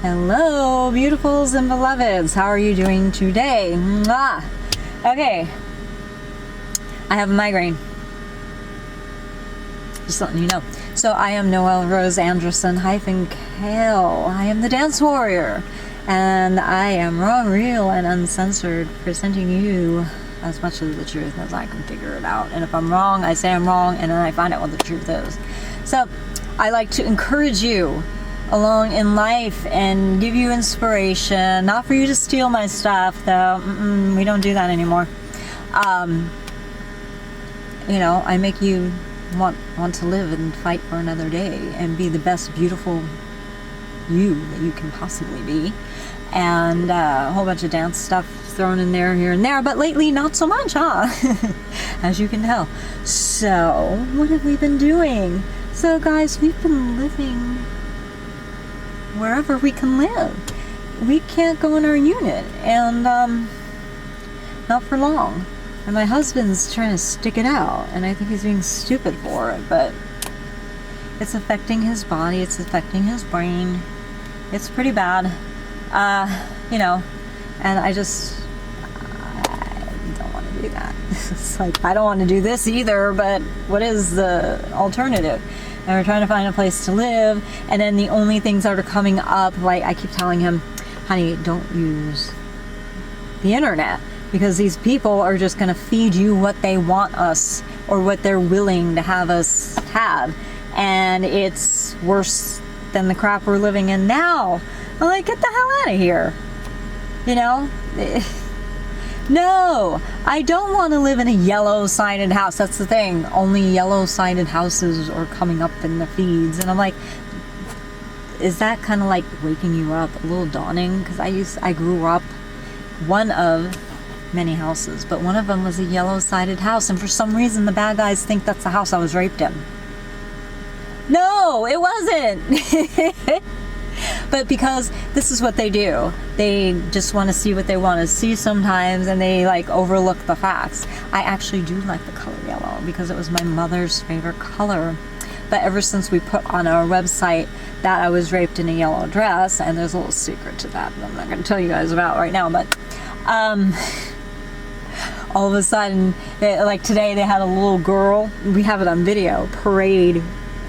Hello, beautifuls and beloveds. How are you doing today? Mwah. Okay. I have a migraine. Just letting you know. So I am Noelle Rose Anderson -Kale. I am the Dance Warrior. And I am raw, real, and uncensored, presenting you as much of the truth as I can figure it out. And if I'm wrong, I say I'm wrong, and then I find out what the truth is. So I like to encourage you along in life and give you inspiration. Not for you to steal my stuff, though. We don't do that anymore. You know, I make you want to live and fight for another day and be the best beautiful you that you can possibly be. And a whole bunch of dance stuff thrown in there here and there, but lately not so much, huh? As you can tell. So what have we been doing? So guys, we've been living wherever we can live. We can't go in our unit, and not for long. And my husband's trying to stick it out, and I think he's being stupid for it, but it's affecting his body, it's affecting his brain. It's pretty bad. You know, and I don't want to do that. It's like, I don't want to do this either, but what is the alternative? And we're trying to find a place to live, and then the only things that are coming up, like I keep telling him, honey, don't use the internet, because these people are just going to feed you what they want us, or what they're willing to have us have, and it's worse than the crap we're living in now. I'm like, get the hell out of here. You know? No, I don't want to live in a yellow-sided house. That's the thing. Only yellow-sided houses are coming up in the feeds. And I'm like, is that kind of like waking you up, a little dawning? Because I grew up one of many houses, but one of them was a yellow-sided house. And for some reason, the bad guys think that's the house I was raped in. No, it wasn't. But because this is what they do, they just want to see what they want to see sometimes, and they like overlook the facts. I actually do like the color yellow because it was my mother's favorite color. But ever since we put on our website that I was raped in a yellow dress, and there's a little secret to that I'm not going to tell you guys about right now, but all of a sudden, like today, they had a little girl, we have it on video, parade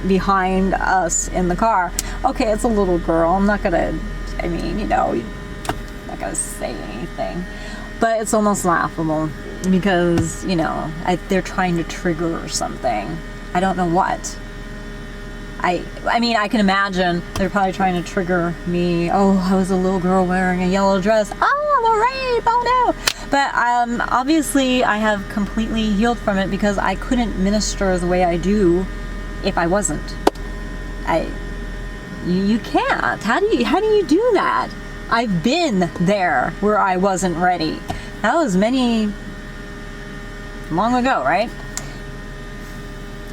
behind us in the car. Okay, it's a little girl. I'm not gonna, I mean, you know, I'm not gonna say anything, but it's almost laughable because, you know, they're trying to trigger or something. I don't know what. I mean, I can imagine they're probably trying to trigger me. Oh, I was a little girl wearing a yellow dress. Oh, the rape. Oh no. But obviously, I have completely healed from it because I couldn't minister the way I do if I wasn't. You can't. How do you do that? I've been there where I wasn't ready. That was long ago, right?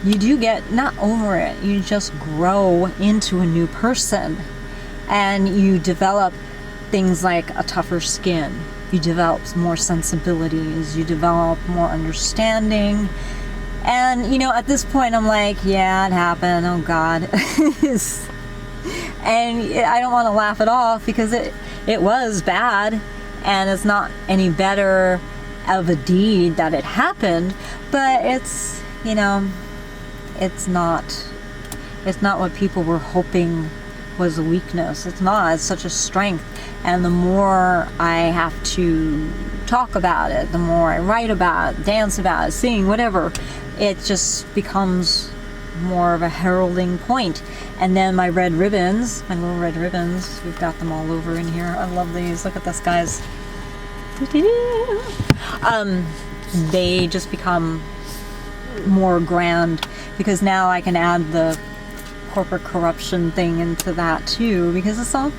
You do get not over it. You just grow into a new person, and you develop things like a tougher skin. You develop more sensibilities. You develop more understanding. And, you know, at this point, I'm like, yeah, it happened. Oh, God. And I don't want to laugh it off because it was bad. And it's not any better of a deed that it happened. But it's, you know, it's not what people were hoping was a weakness. It's not. It's such a strength. And the more I have to talk about it, the more I write about it, dance about it, sing, whatever, it just becomes more of a heralding point. And then my red ribbons, my little red ribbons, we've got them all over in here. I love these. Look at this, guys. They just become more grand because now I can add the corporate corruption thing into that too, because it's all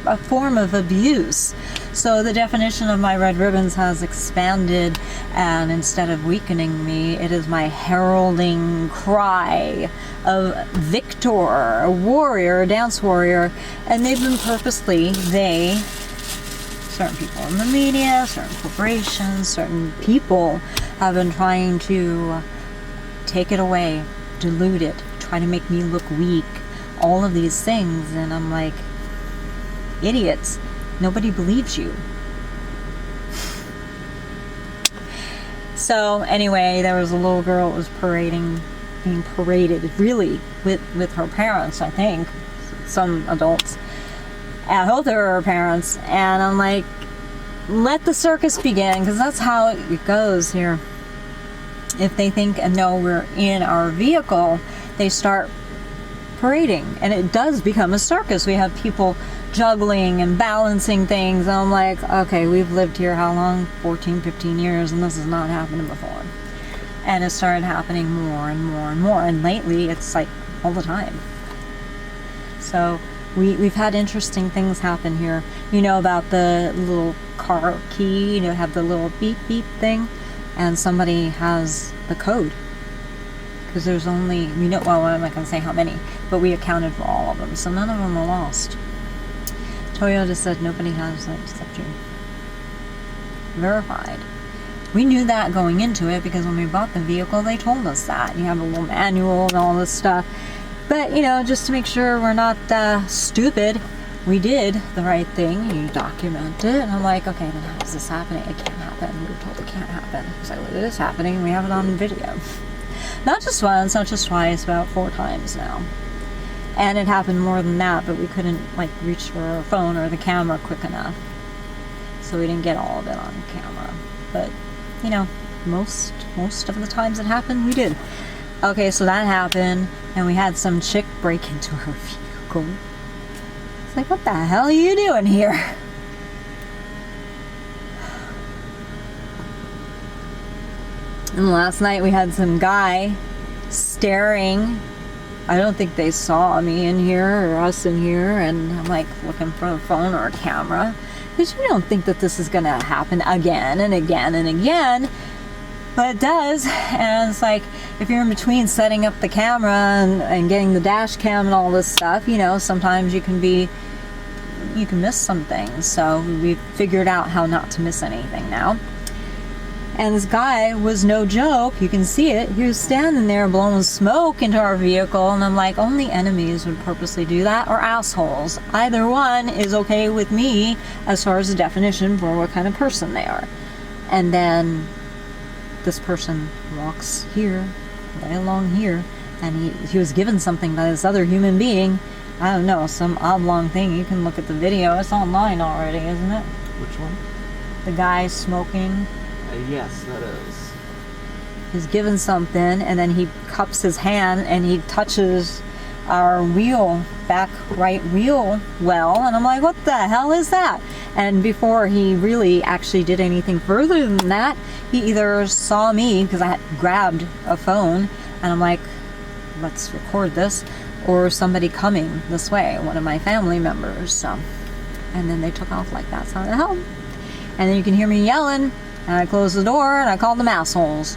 a form of abuse. So the definition of my red ribbons has expanded, and instead of weakening me, it is my heralding cry of victor, a warrior, a dance warrior. And they've been purposely, certain people in the media, certain corporations, certain people have been trying to take it away, dilute it, try to make me look weak, all of these things. And I'm like, idiots. Nobody believes you. So anyway, there was a little girl that was being paraded, really, with her parents, I think, some adults. I hope they were her parents. And I'm like, let the circus begin, because that's how it goes here. If they think and know we're in our vehicle, they start parading, and it does become a circus. We have people juggling and balancing things, and I'm like, okay, we've lived here how long? 14, 15 years, and this has not happened before. And it started happening more and more and more, and lately it's like all the time. So we've had interesting things happen here. You know about the little car key, you know, have the little beep beep thing, and somebody has the code. Because there's only, we know, well, I'm not going to say how many, but we accounted for all of them, so none of them are lost. Toyota said nobody has it except you. Verified. We knew that going into it, because when we bought the vehicle, they told us that. You have a little manual and all this stuff. But, you know, just to make sure we're not stupid, we did the right thing. You document it. And I'm like, okay, then how is this happening? It can't happen. We were told it can't happen. It's like, well, it is happening. We have it on video. Not just once, not just twice, about 4 times now. And it happened more than that, but we couldn't, like, reach for our phone or the camera quick enough. So we didn't get all of it on camera. But, you know, most of the times it happened, we did. Okay, so that happened, and we had some chick break into her vehicle. It's like, what the hell are you doing here? And last night we had some guy staring. I don't think they saw me in here or us in here, and I'm like looking for a phone or a camera, because you don't think that this is going to happen again and again and again. But it does, and it's like, if you're in between setting up the camera and getting the dash cam and all this stuff, you know, sometimes you can miss some things. So we've figured out how not to miss anything now. And this guy was no joke. You can see it. He was standing there blowing smoke into our vehicle, and I'm like, only enemies would purposely do that, or assholes. Either one is okay with me as far as the definition for what kind of person they are. And then this person walks here, right along here, and he was given something by this other human being. I don't know, some oblong thing. You can look at the video. It's online already, isn't it? Which one? The guy smoking. Yes, that is. He's given something, and then he cups his hand and he touches our wheel, back right wheel well, and I'm like, what the hell is that? And before he really actually did anything further than that, he either saw me, because I had grabbed a phone, and I'm like, let's record this, or somebody coming this way, one of my family members. So, and then they took off like that. So, hell. And then you can hear me yelling, and I closed the door and I called them assholes.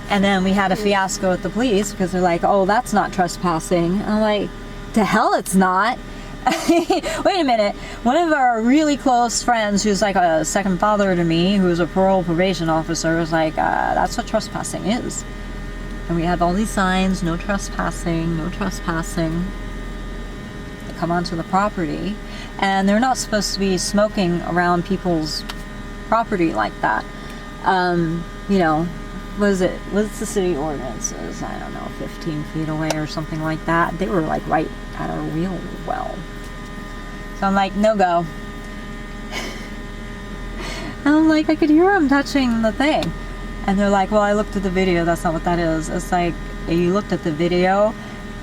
And then we had a fiasco with the police, because they're like, oh, that's not trespassing. And I'm like, to hell it's not. Wait a minute. One of our really close friends, who's like a second father to me, who's a parole probation officer, was like, that's what trespassing is. And we had all these signs, no trespassing, no trespassing. They come onto the property, and they're not supposed to be smoking around people's property like that. You know, what's the city ordinances? I don't know, 15 feet away or something like that. They were like right at our wheel well. So I'm like, no go. And I'm like, I could hear him touching the thing. And they're like, well, I looked at the video. That's not what that is. It's like, you looked at the video.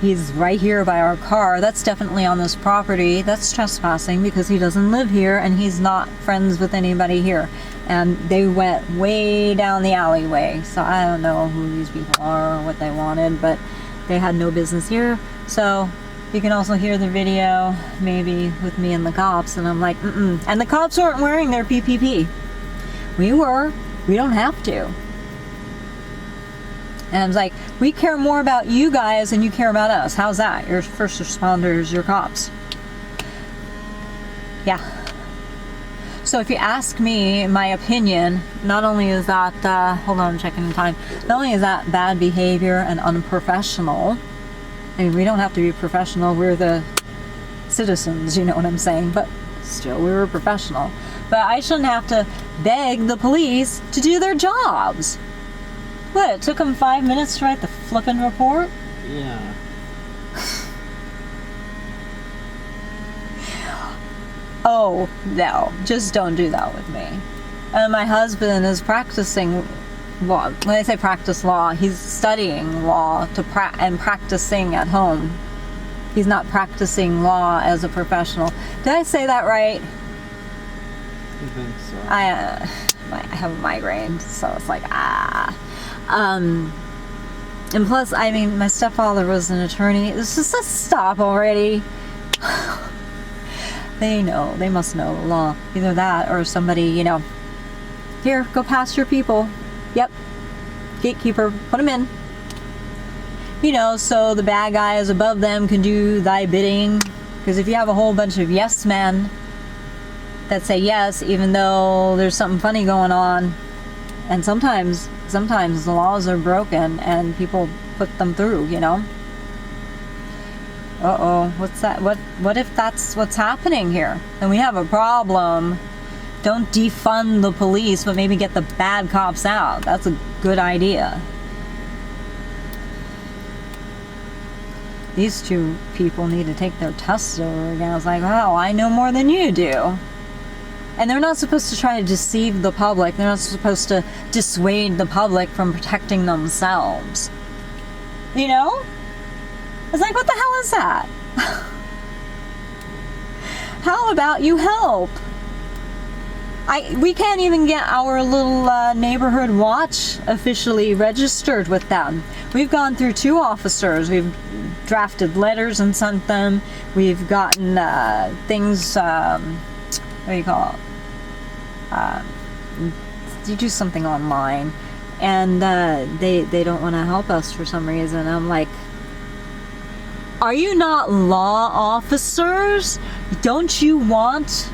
He's right here by our car. That's definitely on this property. That's trespassing, because he doesn't live here and he's not friends with anybody here. And they went way down the alleyway. So I don't know who these people are or what they wanted, but they had no business here. So you can also hear the video, maybe with me and the cops. And I'm like, mm-mm. And the cops weren't wearing their PPP. We were. We don't have to. And I was like, we care more about you guys than you care about us. How's that? Your first responders, your cops. Yeah. So if you ask me my opinion, not only is that, hold on, I'm checking the time. Not only is that bad behavior and unprofessional. I mean, we don't have to be professional. We're the citizens, you know what I'm saying? But still, we were professional. But I shouldn't have to beg the police to do their jobs. What, it took them 5 minutes to write the flippin' report? Yeah. Oh, no, just don't do that with me. And my husband is practicing law. When I say practice law, he's studying law and practicing at home. He's not practicing law as a professional. Did I say that right? I think so. I have a migraine, so it's like, and plus, I mean, my stepfather was an attorney. It's just a stop already. They know. They must know law. Either that or somebody, you know, here, go past your people. Yep. Gatekeeper, put them in. You know, so the bad guys above them can do thy bidding. Because if you have a whole bunch of yes men that say yes, even though there's something funny going on, and sometimes the laws are broken and people put them through, you know. Uh-oh, what's that? What if that's what's happening here? Then we have a problem. Don't defund the police, but maybe get the bad cops out. That's a good idea. These two people need to take their tests over again. I was like, oh, I know more than you do. And they're not supposed to try to deceive the public. They're not supposed to dissuade the public from protecting themselves. You know? It's like, what the hell is that? How about you help? We can't even get our little neighborhood watch officially registered with them. We've gone through 2 officers. We've drafted letters and sent them. We've gotten things, what do you call it? You do something online. And they don't want to help us for some reason. I'm like, are you not law officers? Don't you want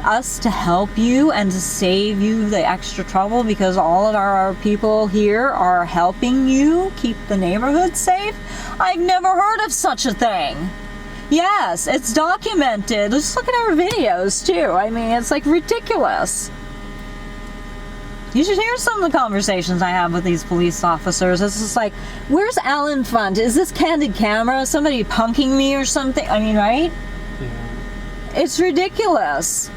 us to help you and to save you the extra trouble because all of our people here are helping you keep the neighborhood safe? I've never heard of such a thing. Yes, it's documented. Just look at our videos too. I mean, it's like ridiculous. You should hear some of the conversations I have with these police officers. It's just like, where's Alan Funt? Is this candid camera? Somebody punking me or something? I mean, right? Yeah. It's ridiculous.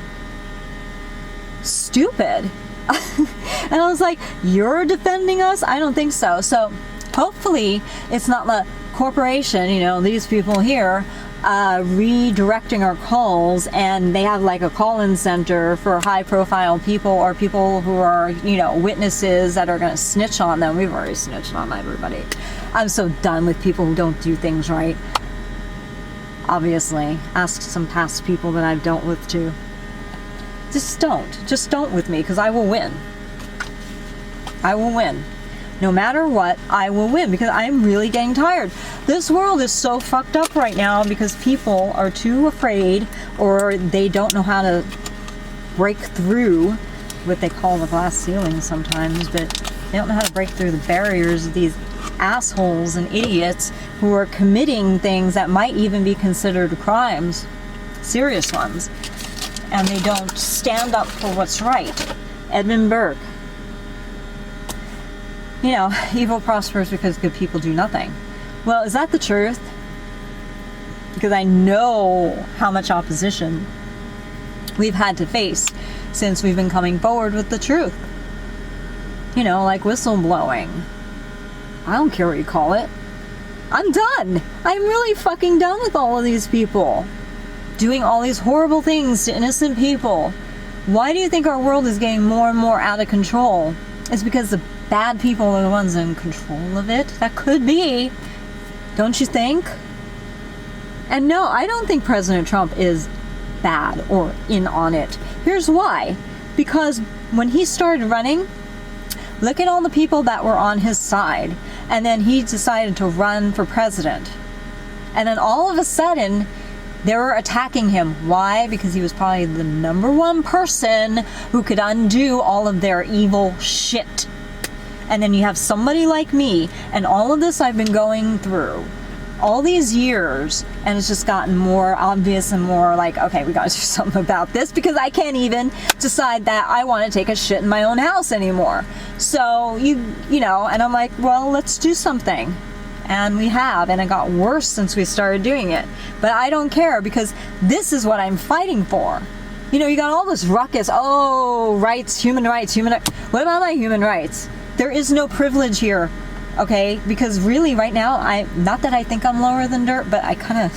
Stupid. And I was like, you're defending us? I don't think so. So hopefully it's not the corporation, you know, these people here, redirecting our calls, and they have like a call-in center for high-profile people or people who are, you know, witnesses that are going to snitch on them. We've already snitched on everybody. I'm so done with people who don't do things right. Obviously, ask some past people that I've dealt with too. Just don't with me, because I will win. I will win. No matter what, I will win, because I'm really getting tired. This world is so fucked up right now because people are too afraid, or they don't know how to break through what they call the glass ceiling sometimes, but they don't know how to break through the barriers of these assholes and idiots who are committing things that might even be considered crimes, serious ones, and they don't stand up for what's right. Edmund Burke. You know, evil prospers because good people do nothing. Well, is that the truth? Because I know how much opposition we've had to face since we've been coming forward with the truth. You know, like whistleblowing. I don't care what you call it. I'm done. I'm really fucking done with all of these people doing all these horrible things to innocent people. Why do you think our world is getting more and more out of control? It's because the bad people are the ones in control of it. That could be. Don't you think? And no, I don't think President Trump is bad or in on it. Here's why. Because when he started running, look at all the people that were on his side. And then he decided to run for president. And then all of a sudden, they were attacking him. Why? Because he was probably the #1 person who could undo all of their evil shit. And then you have somebody like me, and all of this I've been going through. all these years, and it's just gotten more obvious and more like, okay, we gotta do something about this, because I can't even decide that I want to take a shit in my own house anymore. So you know, and I'm like, well, let's do something. And we have, and it got worse since we started doing it. But I don't care, because this is what I'm fighting for. You know, you got all this ruckus, oh, rights, human rights, what about my human rights? There is no privilege here. Okay, because really right now, not that I think I'm lower than dirt, but I kind of,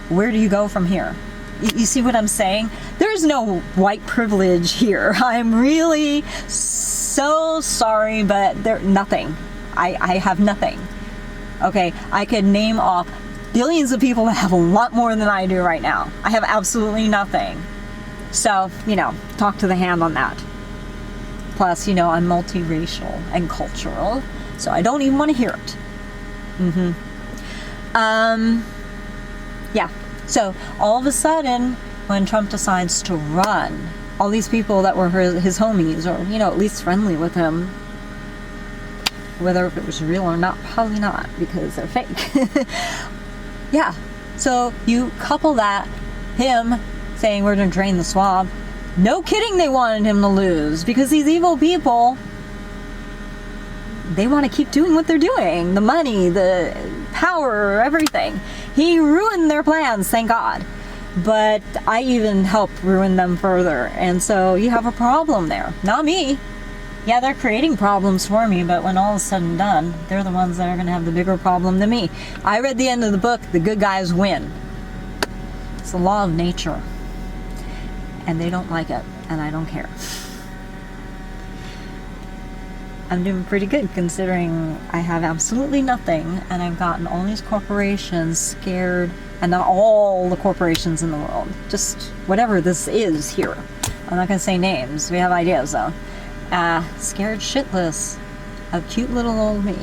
where do you go from here? You see what I'm saying? There's no white privilege here. I'm really so sorry, but nothing. I have nothing. Okay, I could name off billions of people that have a lot more than I do right now. I have absolutely nothing. So, you know, talk to the hand on that. Plus, you know, I'm multiracial and cultural. So I don't even want to hear it. Yeah. So all of a sudden, when Trump decides to run, all these people that were his homies, or, you know, at least friendly with him, whether if it was real or not, probably not, because they're fake. Yeah. So you couple that, him saying we're going to drain the swamp. No kidding, they wanted him to lose, because these evil people, they want to keep doing what they're doing. The money, the power, everything. He ruined their plans, thank God. But I even helped ruin them further. And so you have a problem there. Not me. Yeah, they're creating problems for me, but when all is said and done, they're the ones that are going to have the bigger problem than me. I read the end of the book, the good guys win. It's the law of nature. And they don't like it, and I don't care. I'm doing pretty good considering I have absolutely nothing, and I've gotten all these corporations scared, and not all the corporations in the world, just whatever this is here. I'm not going to say names, we have ideas though. Scared shitless of cute little old me,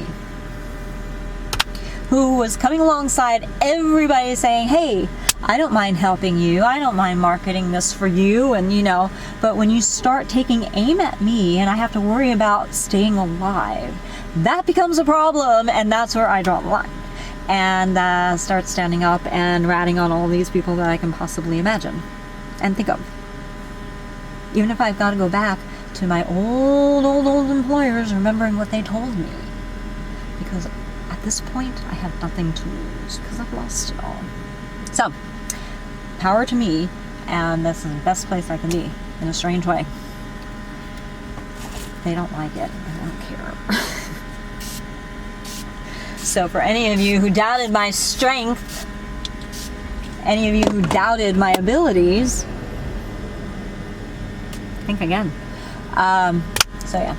who was coming alongside everybody saying, hey, I don't mind helping you, I don't mind marketing this for you, and you know, but when you start taking aim at me and I have to worry about staying alive, that becomes a problem, and that's where I draw the line. And start standing up and ratting on all these people that I can possibly imagine and think of. Even if I've got to go back to my old employers, remembering what they told me. Because at this point, I have nothing to lose, because I've lost it all. So, power to me, and this is the best place I can be, in a strange way. They don't like it, I don't care. So for any of you who doubted my strength, any of you who doubted my abilities, think again. So yeah,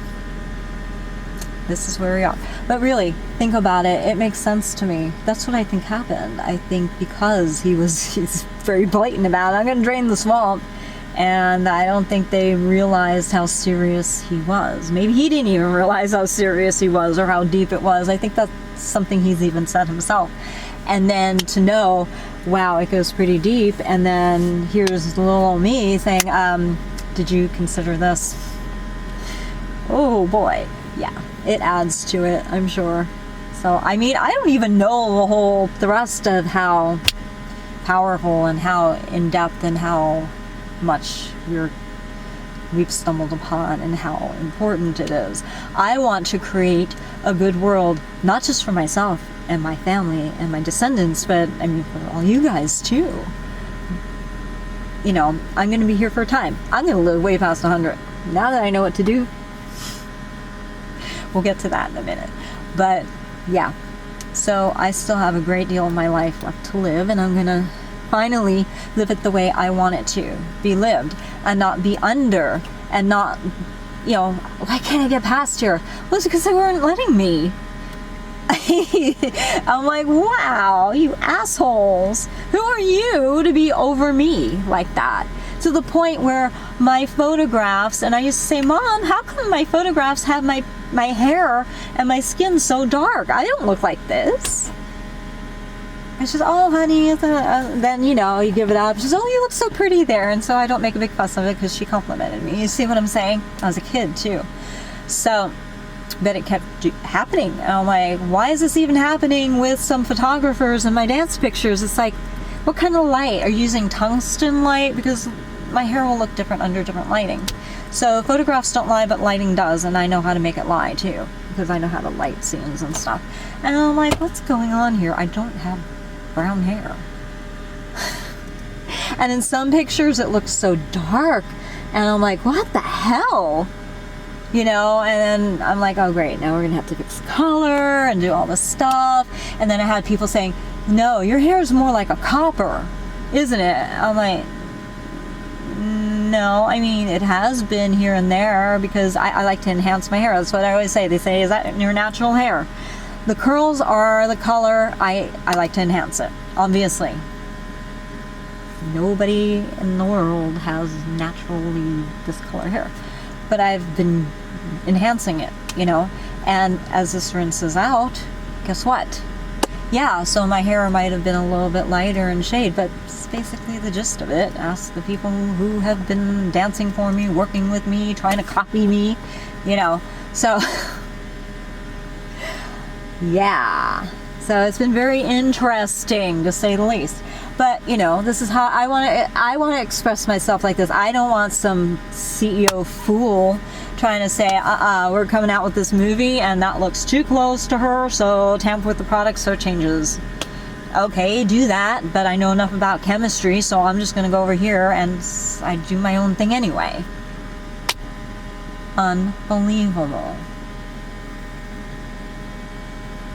this is where we are. But really, think about it. It makes sense to me. That's what I think happened. I think because he's very blatant about it, I'm going to drain the swamp. And I don't think they realized how serious he was. Maybe he didn't even realize how serious he was or how deep it was. I think that's something he's even said himself. And then to know, wow, it goes pretty deep. And then here's little old me saying, did you consider this? Oh boy. Yeah, it adds to it, I'm sure. So, I mean, I don't even know the whole thrust of how powerful and how in-depth and how much we've stumbled upon and how important it is. I want to create a good world, not just for myself and my family and my descendants, but I mean for all you guys too. You know, I'm going to be here for a time. I'm going to live way past 100. Now that I know what to do, we'll get to that in a minute. But yeah, so I still have a great deal of my life left to live, and I'm going to finally live it the way I want it to be lived, and not be under, and not, you know, why can't I get past here? Well, it's because they weren't letting me. I'm like, wow, you assholes. Who are you to be over me like that? To the point where my photographs, and I used to say, Mom, how come my photographs have my hair and my skin so dark? I don't look like this. And she's, oh, honey, then, you know, you give it up. She's, oh, you look so pretty there. And so I don't make a big fuss of it because she complimented me. You see what I'm saying? I was a kid, too. So, But it kept happening. And I'm like, why is this even happening with some photographers in my dance pictures? It's like, what kind of light? Are you using tungsten light? Because my hair will look different under different lighting. So photographs don't lie, but lighting does, and I know how to make it lie too, because I know how to light scenes and stuff. And I'm like, what's going on here? I don't have brown hair. And in some pictures it looks so dark, and I'm like, what the hell? You know, and then I'm like, oh great, now we're gonna have to fix color and do all this stuff. And then I had people saying, no, your hair is more like a copper, isn't it? I'm like, no, I mean, it has been here and there, because I like to enhance my hair. That's what I always say. They say, is that your natural hair? The curls are the color. I like to enhance it, obviously. Nobody in the world has naturally this color hair, but I've been enhancing it, you know. And as this rinses out, guess what? Yeah, so my hair might have been a little bit lighter in shade, but it's basically the gist of it. Ask the people who have been dancing for me, working with me, trying to copy me, you know. So yeah, so it's been very interesting, to say the least. But you know, this is how I want to express myself like this. I don't want some CEO fool trying to say, we're coming out with this movie and that looks too close to her, so tamper with the product so it changes. Okay, do that, but I know enough about chemistry, so I'm just going to go over here and I do my own thing anyway. Unbelievable.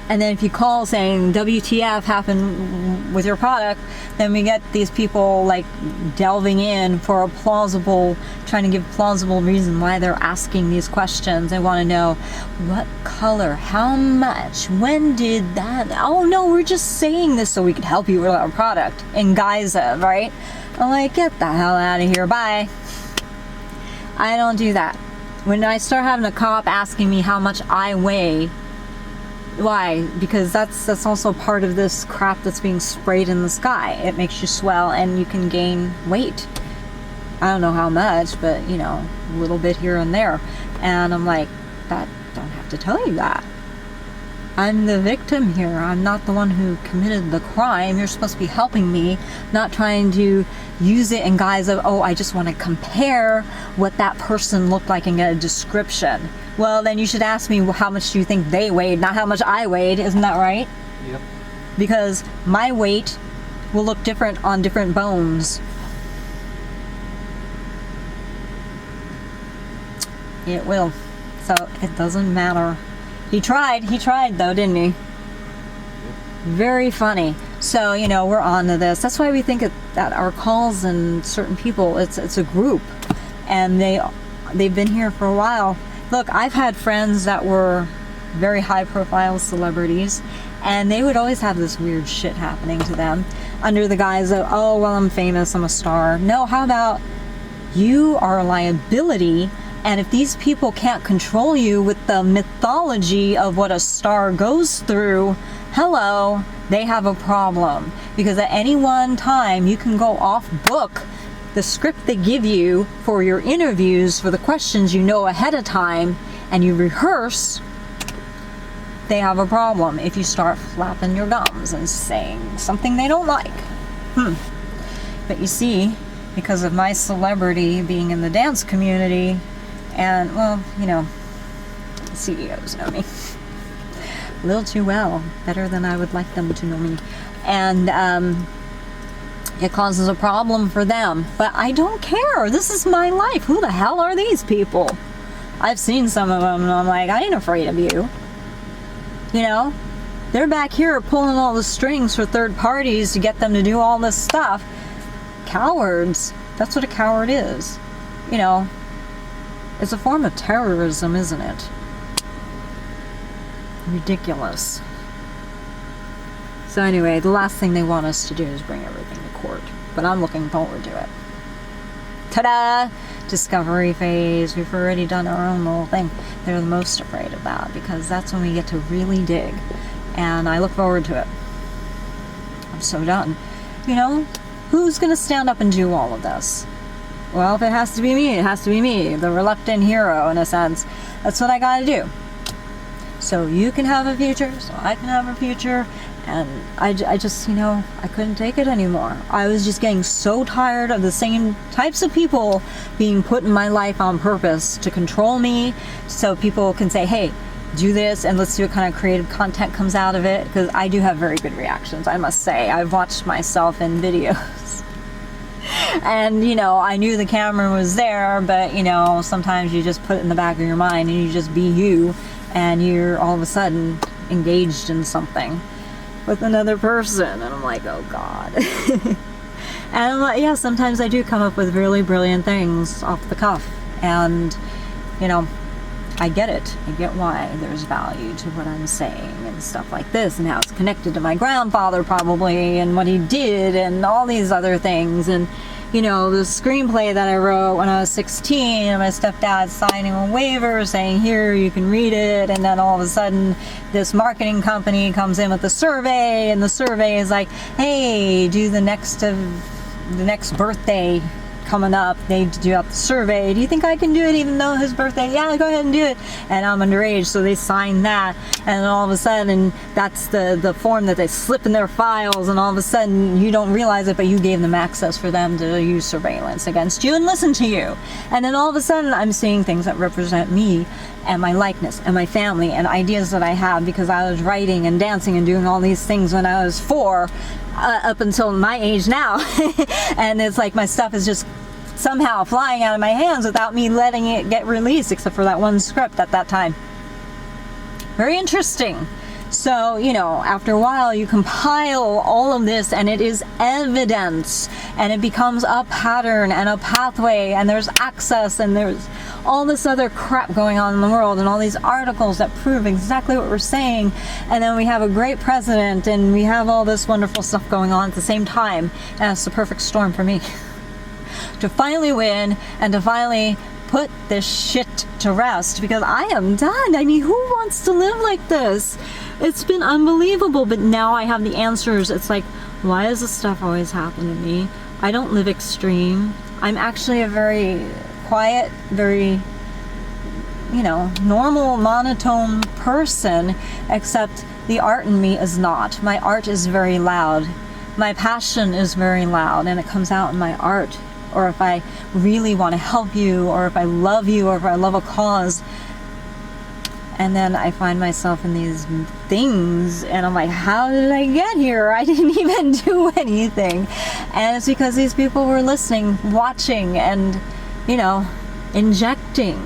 And then if you call saying WTF happened with your product, then we get these people like delving in for a plausible, trying to give plausible reason why they're asking these questions. They want to know what color, how much, when did that? Oh no, we're just saying this so we could help you with our product in guise of, right? I'm like, get the hell out of here, bye. I don't do that. When I start having a cop asking me how much I weigh, why? Because that's also part of this crap that's being sprayed in the sky. It makes you swell and you can gain weight. I don't know how much, but you know, a little bit here and there. And I'm like, that don't have to tell you that. I'm the victim here. I'm not the one who committed the crime. You're supposed to be helping me, not trying to use it in guise of, oh, I just want to compare what that person looked like and get a description. Well, then you should ask me, well, how much do you think they weighed, not how much I weighed. Isn't that right? Yep. Because my weight will look different on different bones. It will. So it doesn't matter. He tried though, didn't he? Very funny. So, you know, we're on to this. That's why we think that our calls and certain people, it's a group. And they've been here for a while. Look, I've had friends that were very high profile celebrities, and they would always have this weird shit happening to them under the guise of, oh, well, I'm famous, I'm a star. No, how about you are a liability, and if these people can't control you with the mythology of what a star goes through, hello, they have a problem. Because at any one time, you can go off book the script they give you for your interviews, for the questions you know ahead of time, and you rehearse. They have a problem if you start flapping your gums and saying something they don't like. But you see, because of my celebrity being in the dance community, and, well, you know, CEOs know me a little too well, better than I would like them to know me, and it causes a problem for them. But I don't care. This is my life. Who the hell are these people? I've seen some of them and I'm like, I ain't afraid of you. You know? They're back here pulling all the strings for third parties to get them to do all this stuff. Cowards. That's what a coward is. You know? It's a form of terrorism, isn't it? Ridiculous. So anyway, the last thing they want us to do is bring everything to court. But I'm looking forward to it. Ta-da! Discovery phase. We've already done our own little thing. They're the most afraid of that because that's when we get to really dig. And I look forward to it. I'm so done. You know, who's going to stand up and do all of this? Well, if it has to be me, it has to be me. The reluctant hero, in a sense. That's what I got to do. so you can have a future, so I can have a future. And I just, I couldn't take it anymore. I was just getting so tired of the same types of people being put in my life on purpose to control me, so people can say, hey, do this and let's see what kind of creative content comes out of it. Because I do have very good reactions, I must say. I've watched myself in videos. And, I knew the camera was there, but, sometimes you just put it in the back of your mind and you just be you, and you're all of a sudden engaged in something with another person, and I'm like, oh God. And I'm like, yeah, sometimes I do come up with really brilliant things off the cuff, and I get it. I get why there's value to what I'm saying and stuff like this, and how it's connected to my grandfather probably, and what he did, and all these other things. And the screenplay that I wrote when I was 16, and my stepdad signing a waiver saying, here, you can read it. And then all of a sudden, this marketing company comes in with a survey, and the survey is like, hey, do the next birthday coming up, they do up the survey. Do you think I can do it even though his birthday? Yeah, go ahead and do it. And I'm underage, so they sign that, and then all of a sudden that's the form that they slip in their files, and all of a sudden you don't realize it, but you gave them access for them to use surveillance against you and listen to you. And then all of a sudden I'm seeing things that represent me and my likeness and my family and ideas that I have, because I was writing and dancing and doing all these things when I was 4 up until my age now. And it's like my stuff is just somehow flying out of my hands without me letting it get released, except for that one script at that time. Very interesting. So, after a while you compile all of this, and it is evidence, and it becomes a pattern and a pathway, and there's access, and there's all this other crap going on in the world, and all these articles that prove exactly what we're saying. And then we have a great president, and we have all this wonderful stuff going on at the same time, and it's the perfect storm for me. To finally win, and to finally put this shit to rest, because I am done. I mean, who wants to live like this? It's been unbelievable, but now I have the answers. It's like, why does this stuff always happen to me? I don't live extreme. I'm actually a very quiet, very, normal, monotone person, except the art in me is not. My art is very loud. My passion is very loud, and it comes out in my art. Or if I really want to help you, or if I love you, or if I love a cause. And then I find myself in these things, and I'm like, how did I get here? I didn't even do anything. And it's because these people were listening, watching, and, injecting.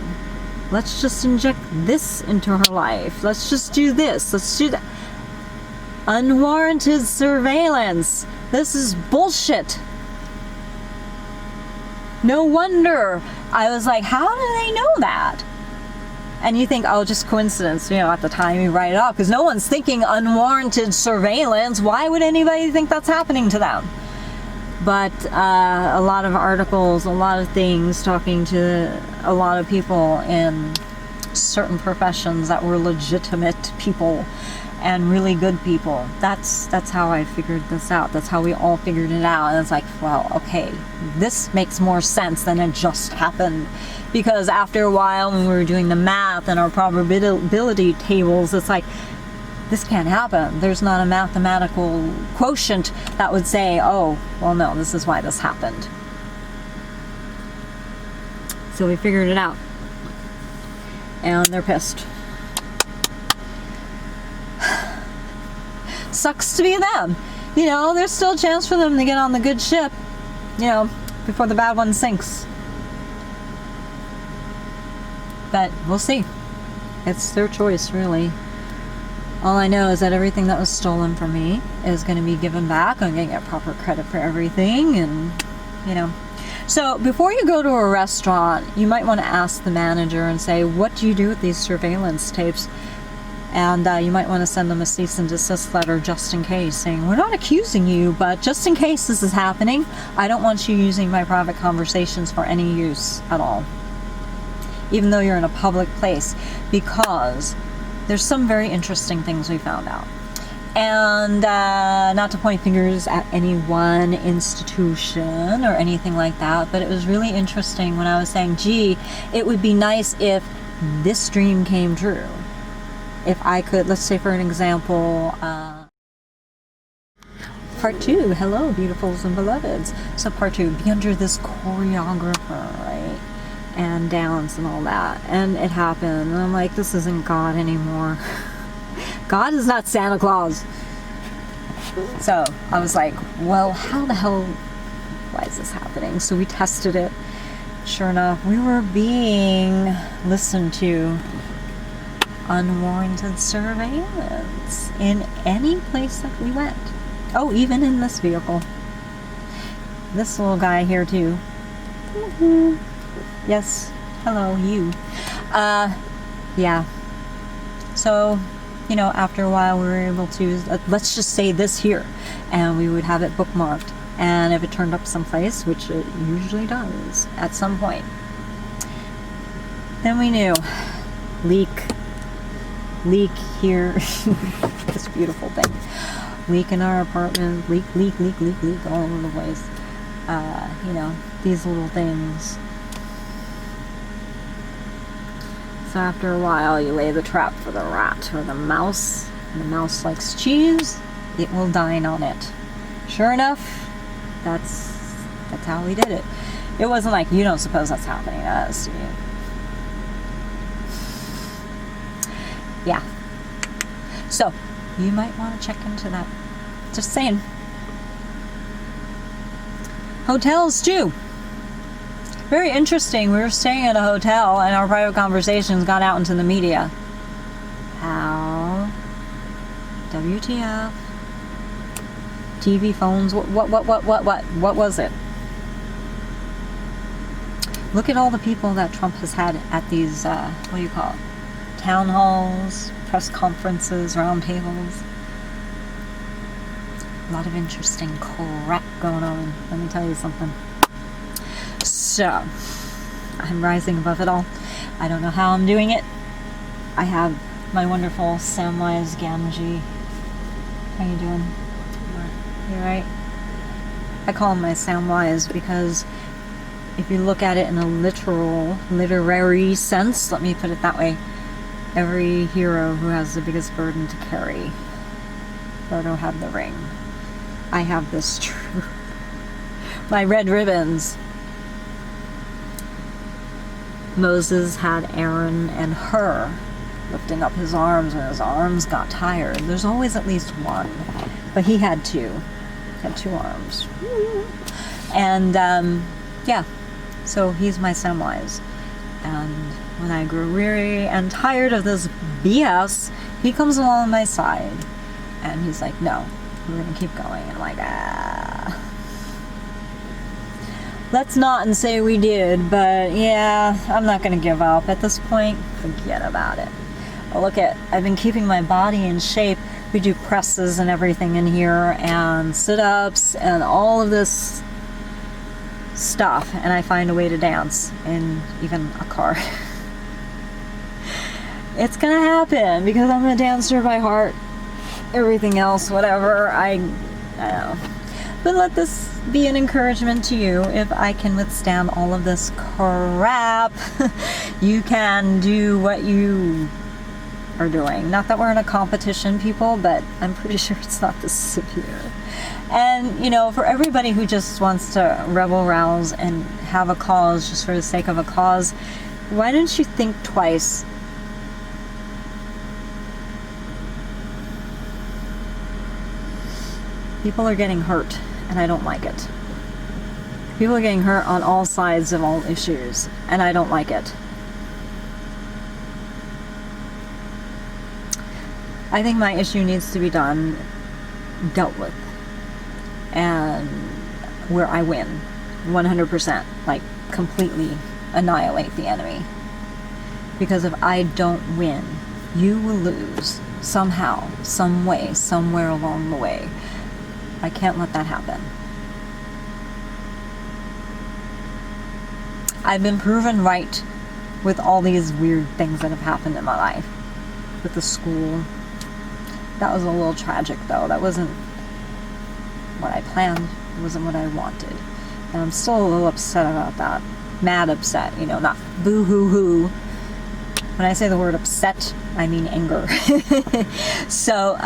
Let's just inject this into her life. Let's just do this. Let's do that. Unwarranted surveillance. This is bullshit. No wonder. I was like, how do they know that? And you think, oh, just coincidence, at the time you write it off, because no one's thinking unwarranted surveillance. Why would anybody think that's happening to them? But a lot of articles, a lot of things, talking to a lot of people in certain professions that were legitimate people and really good people. That's how I figured this out. That's how we all figured it out. And it's like, well, okay, this makes more sense than it just happened. Because after a while, when we were doing the math and our probability tables, it's like, this can't happen. There's not a mathematical quotient that would say, oh, well, no, this is why this happened. So we figured it out. And they're pissed. Sucks to be them. There's still a chance for them to get on the good ship, before the bad one sinks. But we'll see. It's their choice, really. All I know is that everything that was stolen from me is going to be given back. I'm going to get proper credit for everything, and, So before you go to a restaurant, you might want to ask the manager and say, what do you do with these surveillance tapes? And you might want to send them a cease and desist letter just in case, saying, we're not accusing you, but just in case this is happening, I don't want you using my private conversations for any use at all. Even though you're in a public place, because there's some very interesting things we found out. And not to point fingers at any one institution or anything like that, but it was really interesting when I was saying, gee, it would be nice if this dream came true. if I could, let's say for an example, part 2, hello beautifuls and beloveds. So part 2, be under this choreographer, right? And dance and all that. And it happened. And I'm like, this isn't God anymore. God is not Santa Claus. So I was like, well, how the hell, why is this happening? So we tested it. Sure enough, we were being listened to. Unwarranted surveillance in any place that we went. Oh, even in this vehicle. This little guy here too. Mm-hmm. Yes, hello, you. Yeah. So, you know, after a while we were able to, let's just say this here, and we would have it bookmarked. And if it turned up someplace, which it usually does at some point, then we knew. Leak here. This beautiful thing. Leak in our apartment. Leak all over the place. You know, these little things. So after a while, you lay the trap for the rat or the mouse. And the mouse likes cheese. It will dine on it. Sure enough, that's how we did it. It wasn't like, you don't suppose that's happening to us, do you? Yeah. So, you might want to check into that. Just saying. Hotels, too. Very interesting. We were staying at a hotel and our private conversations got out into the media. How? WTF? TV phones? What was it? Look at all the people that Trump has had at these, what do you call it? Town halls, press conferences, round tables. A lot of interesting crap going on. Let me tell you something. So, I'm rising above it all. I don't know how I'm doing it. I have my wonderful Samwise Gamgee. How you doing? You right? I call him my Samwise because if you look at it in a literary sense, let me put it that way, every hero who has the biggest burden to carry. Frodo had the ring. I have this truth. My red ribbons. Moses had Aaron and Hur lifting up his arms when his arms got tired. There's always at least one, but he had two. He had two arms. And yeah, so he's my Samwise. And when I grew weary and tired of this BS, he comes along my side and he's like, no, we're gonna keep going. And I'm like, let's not and say we did, but yeah, I'm not gonna give up at this point. Forget about it. But look at, I've been keeping my body in shape. We do presses and everything in here and sit-ups and all of this stuff, and I find a way to dance in even a car. It's gonna happen because I'm a dancer by heart. Everything else, whatever, I don't know. But let this be an encouragement to you. If I can withstand all of this crap, you can do what you are doing. Not that we're in a competition, people, but I'm pretty sure it's not this severe. And, you know, for everybody who just wants to rebel rouse and have a cause just for the sake of a cause, why don't you think twice? People are getting hurt, and I don't like it. People are getting hurt on all sides of all issues, and I don't like it. I think my issue needs to be dealt with, and where I win 100%, like completely annihilate the enemy. Because if I don't win, you will lose somehow, some way, somewhere along the way. I can't let that happen. I've been proven right with all these weird things that have happened in my life. With the school. That was a little tragic, though. That wasn't what I planned. It wasn't what I wanted. And I'm still a little upset about that. Mad upset, you know, not boo-hoo-hoo. When I say the word upset, I mean anger. So,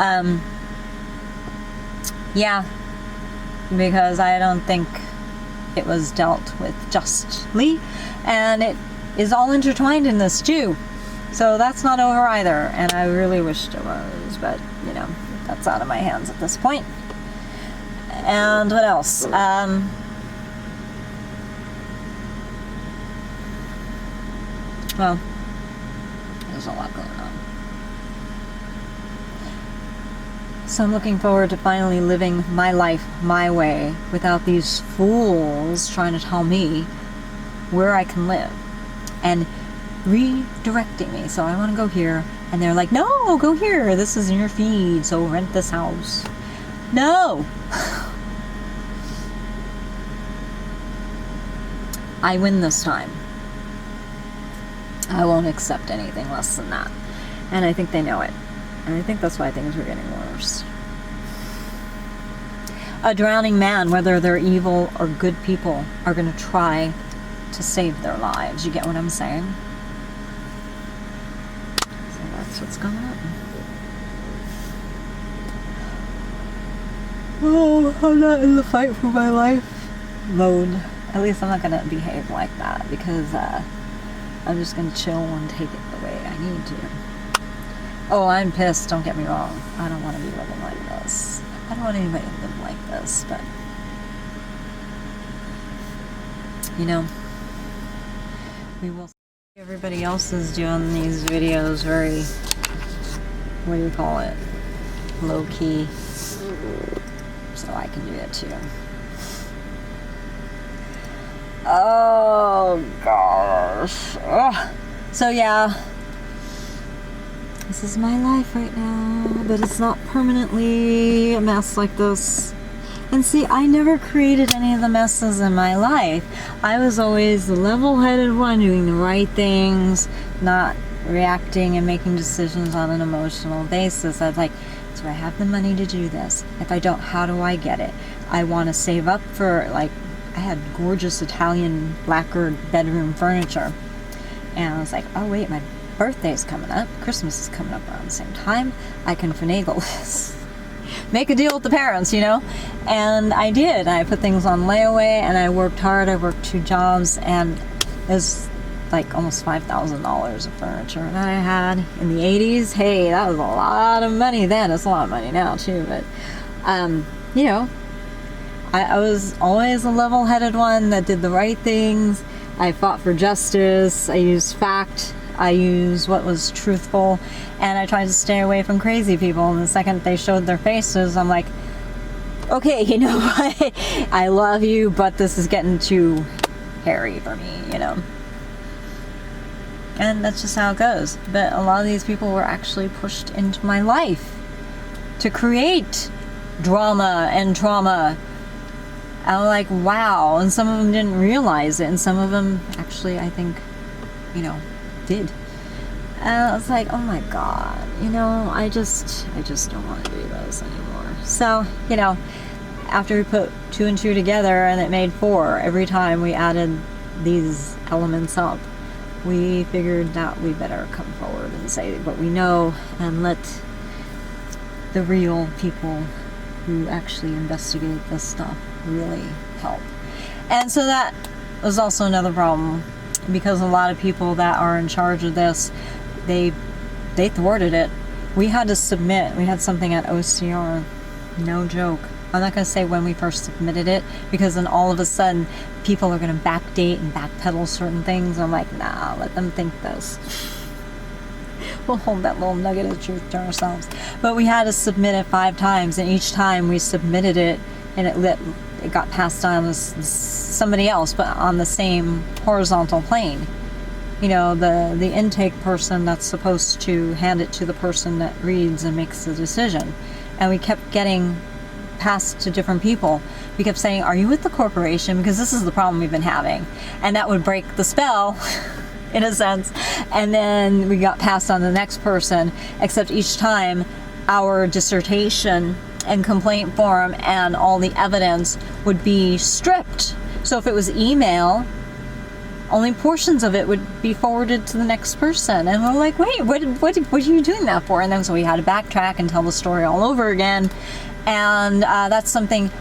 yeah, because I don't think it was dealt with justly, and it is all intertwined in this too. So that's not over either, and I really wished it was, but you know, that's out of my hands at this point. And what else? Well, there's a lot going on. So I'm looking forward to finally living my life my way without these fools trying to tell me where I can live and redirecting me. So I want to go here, and they're like, no, go here. This is in your feed, so rent this house. No! I win this time. I won't accept anything less than that. And I think they know it. And I think that's why things are getting worse. A drowning man, whether they're evil or good people, are going to try to save their lives. You get what I'm saying? So that's what's going on. Oh, I'm not in the fight for my life mode. At least I'm not going to behave like that, because I'm just going to chill and take it the way I need to. Oh, I'm pissed, don't get me wrong. I don't want to be living like this. I don't want anybody to live like this, but you know, we will see. Everybody else is doing these videos very, what do you call it, low-key, so I can do it too. Oh gosh. Ugh. So yeah, this is my life right now, but it's not permanently a mess like this. And see, I never created any of the messes in my life. I was always the level-headed one, doing the right things, not reacting and making decisions on an emotional basis. I was like, do I have the money to do this? If I don't, how do I get it? I want to save up for, like, I had gorgeous Italian lacquered bedroom furniture. And I was like, oh wait, my birthday's coming up. Christmas is coming up around the same time. I can finagle this. Make a deal with the parents, you know? And I did. I put things on layaway, and I worked hard. I worked 2 jobs, and it was like almost $5,000 of furniture that I had in the 80s. Hey, that was a lot of money then. It's a lot of money now too, but you know, I was always a level-headed one that did the right things. I fought for justice. I used fact. I used what was truthful, and I tried to stay away from crazy people. And the second they showed their faces, I'm like, okay, you know what? I love you, but this is getting too hairy for me, you know? And that's just how it goes. But a lot of these people were actually pushed into my life to create drama and trauma. I'm like, wow. And some of them didn't realize it, and some of them actually, I think, you know, did. And I was like, oh my god, you know, I just don't want to do this anymore. So, you know, after we put 2 and 2 together and it made 4, every time we added these elements up, we figured that we better come forward and say what we know and let the real people who actually investigate this stuff really help. And so that was also another problem, because a lot of people that are in charge of this, they thwarted it. We had to submit. We had something at OCR, no joke. I'm not going to say when we first submitted it, because then all of a sudden people are going to backdate and backpedal certain things. I'm like, nah, let them think this. We'll hold that little nugget of truth to ourselves. But we had to submit it 5 times, and each time we submitted it, and it got passed on to somebody else, but on the same horizontal plane. You know, the intake person that's supposed to hand it to the person that reads and makes the decision. And we kept getting passed to different people. We kept saying, are you with the corporation? Because this is the problem we've been having. And that would break the spell, in a sense. And then we got passed on to the next person, except each time our dissertation and complaint form and all the evidence would be stripped. So if it was email, only portions of it would be forwarded to the next person. And we're like, wait, what are you doing that for? And then so we had to backtrack and tell the story all over again. And that's something,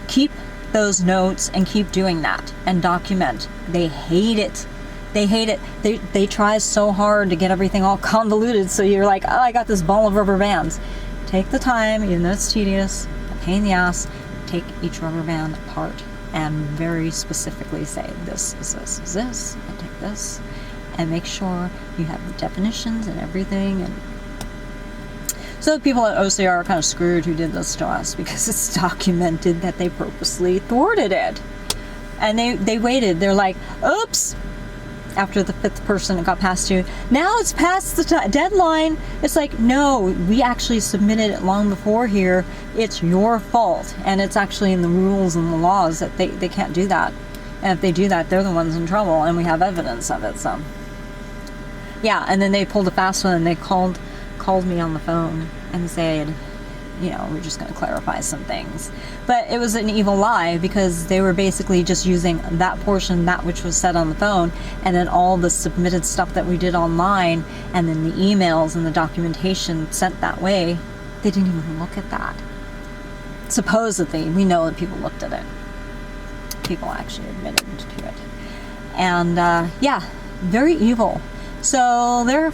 keep those notes and keep doing that and document. They hate it. They hate it. They try so hard to get everything all convoluted, so you're like, oh, I got this ball of rubber bands. Take the time, even though it's tedious, a pain in the ass, take each rubber band apart and very specifically say, this is this is this, and take this, and make sure you have the definitions and everything. And so the people at OCR are kind of screwed who did this to us, because it's documented that they purposely thwarted it. And they waited. They're like, oops, after the 5th person it got passed to, now it's past the deadline. It's like, no, we actually submitted it long before here. It's your fault. And it's actually in the rules and the laws that they can't do that. And if they do that, they're the ones in trouble, and we have evidence of it. So yeah, and then they pulled a fast one, and they called me on the phone and said, we're just going to clarify some things. But it was an evil lie, because they were basically just using that portion, that which was said on the phone, and then all the submitted stuff that we did online, and then the emails and the documentation sent that way. They didn't even look at that. Supposedly, we know that people looked at it. People actually admitted to it. And yeah, very evil. So they're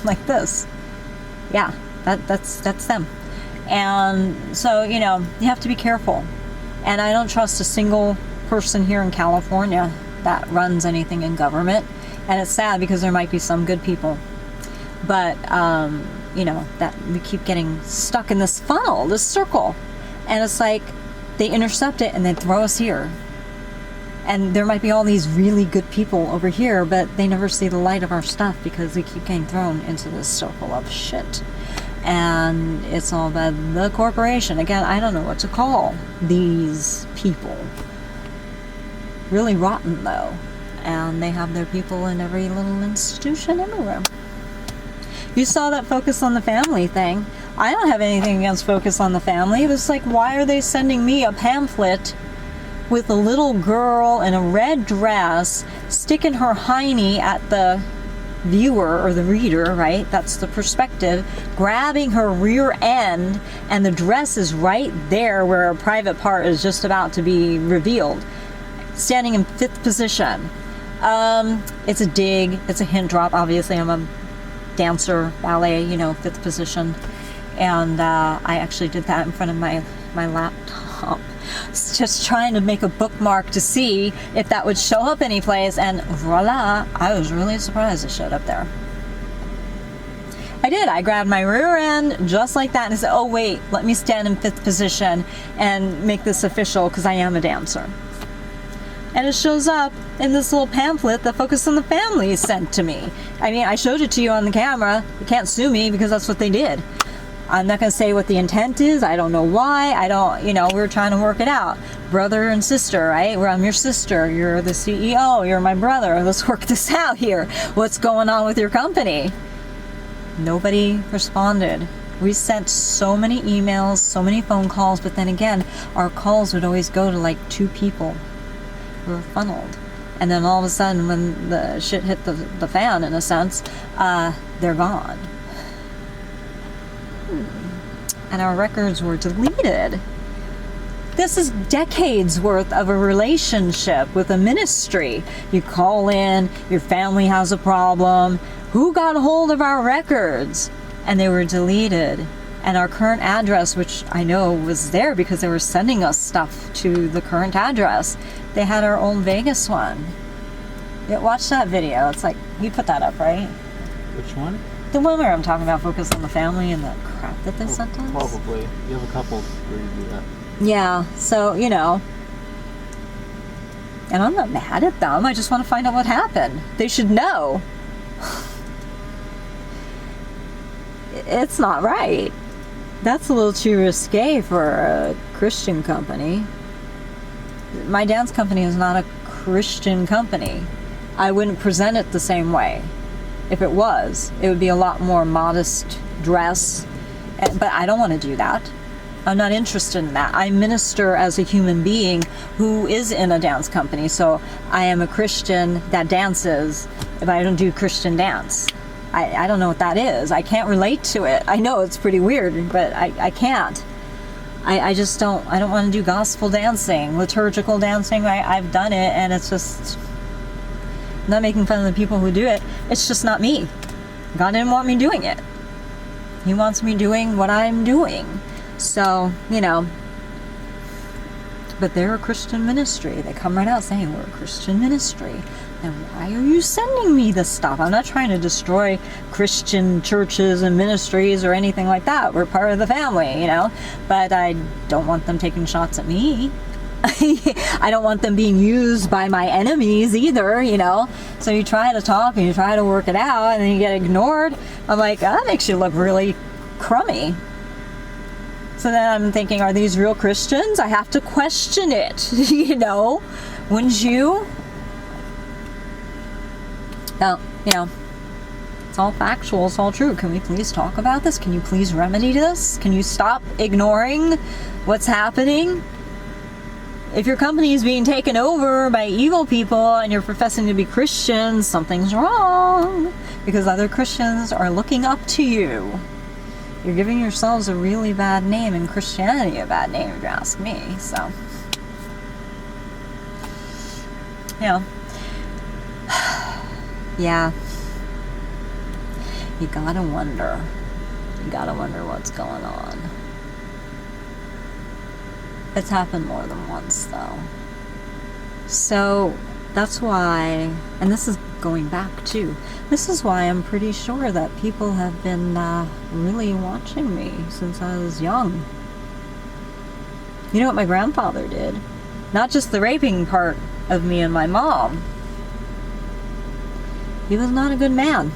like this. Yeah. That's them. And so, you have to be careful. And I don't trust a single person here in California that runs anything in government. And it's sad, because there might be some good people. But, that we keep getting stuck in this funnel, this circle. And it's like they intercept it and then throw us here. And there might be all these really good people over here, but they never see the light of our stuff, because we keep getting thrown into this circle of shit. And it's all about the corporation. Again, I don't know what to call these people. Really rotten, though. And they have their people in every little institution everywhere. You saw that Focus on the Family thing. I don't have anything against Focus on the Family. It was like, why are they sending me a pamphlet with a little girl in a red dress sticking her hiney at the viewer or the reader, right? That's the perspective, grabbing her rear end, and the dress is right there where a private part is just about to be revealed, standing in 5th position. It's a dig, it's a hint drop. Obviously, I'm a dancer, ballet, 5th position, and I actually did that in front of my laptop, just trying to make a bookmark to see if that would show up anyplace, and voila, I was really surprised it showed up there. I did. I grabbed my rear end just like that, and I said, oh wait, let me stand in 5th position and make this official, because I am a dancer. And it shows up in this little pamphlet that Focus on the Family sent to me. I mean, I showed it to you on the camera. You can't sue me, because that's what they did. I'm not going to say what the intent is. I don't know why. We're trying to work it out. Brother and sister, right? I'm your sister. You're the CEO. You're my brother. Let's work this out here. What's going on with your company? Nobody responded. We sent so many emails, so many phone calls, but then again, our calls would always go to like 2 people who were funneled. And then all of a sudden, when the shit hit the fan, in a sense, they're gone. And our records were deleted. This is decades worth of a relationship with a ministry. You call in, your family has a problem. Who got a hold of our records? And they were deleted. And our current address, which I know was there because they were sending us stuff to the current address, they had our old Vegas one. Yeah, watch that video. It's like, you put that up, right? Which one? The one where I'm talking about Focus on the Family and the crap that they sent us? Probably. You have a couple where you do that. Yeah, so, and I'm not mad at them. I just want to find out what happened. They should know. It's not right. That's a little too risque for a Christian company. My dance company is not a Christian company. I wouldn't present it the same way. If it was, it would be a lot more modest dress. But I don't want to do that. I'm not interested in that. I minister as a human being who is in a dance company. So I am a Christian that dances if I don't do Christian dance. I don't know what that is. I can't relate to it. I know it's pretty weird, but I can't. I just don't, I don't want to do gospel dancing, liturgical dancing. I've done it, and it's just, I'm not making fun of the people who do it. It's just not me. God didn't want me doing it. He wants me doing what I'm doing. So, you know, but they're a Christian ministry. They come right out saying, we're a Christian ministry. Then why are you sending me this stuff? I'm not trying to destroy Christian churches and ministries or anything like that. We're part of the family, you know. But I don't want them taking shots at me. I don't want them being used by my enemies either, you know. So you try to talk and you try to work it out, and then you get ignored. I'm like, that makes you look really crummy. So then I'm thinking, are these real Christians? I have to question it, you know. Wouldn't you? Now, you know, it's all factual, it's all true. Can we please talk about this? Can you please remedy this? Can you stop ignoring what's happening? If your company is being taken over by evil people and you're professing to be Christians, something's wrong, because other Christians are looking up to you. You're giving yourselves a really bad name, and Christianity a bad name, if you ask me. So, you know, yeah, you gotta wonder. You gotta wonder what's going on. It's happened more than once, though. So that's why, and this is going back too, this is why I'm pretty sure that people have been really watching me since I was young. You know what my grandfather did? Not just the raping part of me and my mom. He was not a good man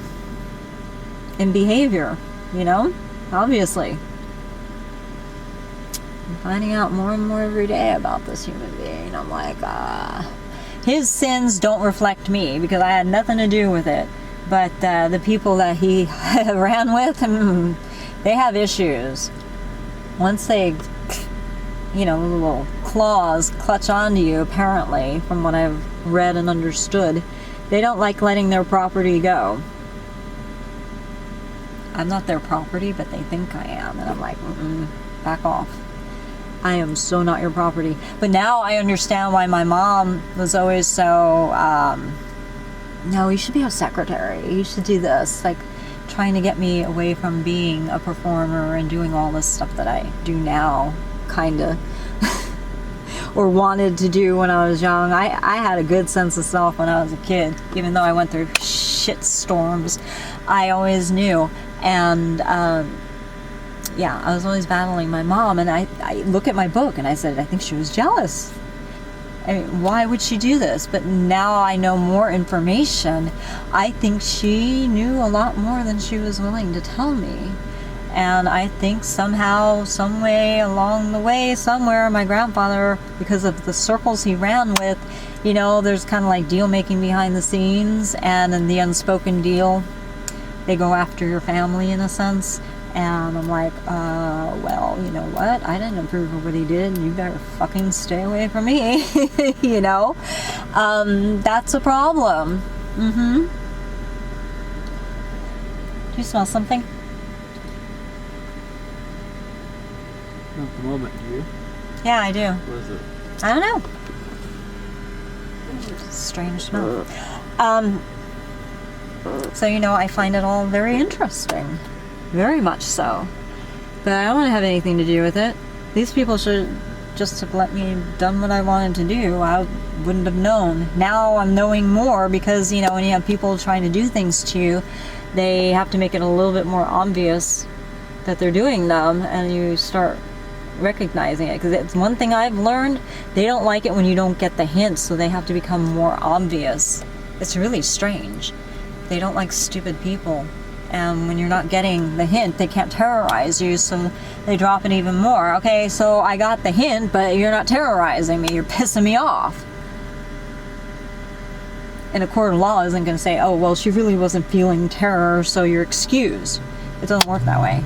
in behavior, you know, obviously. I'm finding out more and more every day about this human being. I'm like, his sins don't reflect me because I had nothing to do with it. But the people that he ran with, they have issues. Once they, you know, little claws clutch onto you, apparently, from what I've read and understood, they don't like letting their property go. I'm not their property, but they think I am. And I'm like, back off. I am so not your property. But now I understand why my mom was always so, no, you should be a secretary. You should do this. Like, trying to get me away from being a performer and doing all this stuff that I do now, kind of. Or wanted to do when I was young. I had a good sense of self when I was a kid. Even though I went through shit storms, I always knew. And, yeah, I was always battling my mom, and I look at my book and I said, I think she was jealous. I mean, why would she do this? But now I know more information. I think she knew a lot more than she was willing to tell me. And I think somehow, some way along the way, somewhere, my grandfather, because of the circles he ran with, you know, there's kind of like deal making behind the scenes, and in the unspoken deal, they go after your family in a sense. And I'm like, well, you know what? I didn't approve of what he did, and you better fucking stay away from me, you know? That's a problem. Do you smell something? Not at the moment, do you? Yeah, I do. What is it? I don't know. Strange smell. So, you know, I find it all very interesting. Very much so. But I don't want to have anything to do with it. These people should just have let me done what I wanted to do. I wouldn't have known. Now I'm knowing more because, you know, when you have people trying to do things to you, they have to make it a little bit more obvious that they're doing them, and you start recognizing it. Because it's one thing I've learned, they don't like it when you don't get the hints, so they have to become more obvious. It's really strange. They don't like stupid people. And when you're not getting the hint, they can't terrorize you, so they drop it even more. Okay, so I got the hint, but you're not terrorizing me. You're pissing me off. And a court of law isn't going to say, oh, well, she really wasn't feeling terror, so you're excused. It doesn't work that way.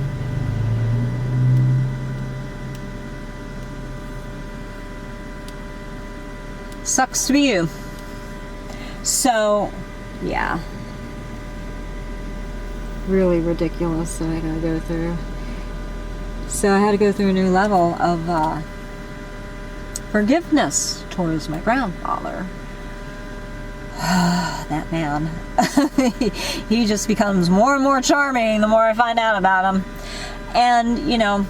Sucks to be you. So, yeah. Really ridiculous that I gotta go through. So I had to go through a new level of forgiveness towards my grandfather. That man. He just becomes more and more charming the more I find out about him. And, you know,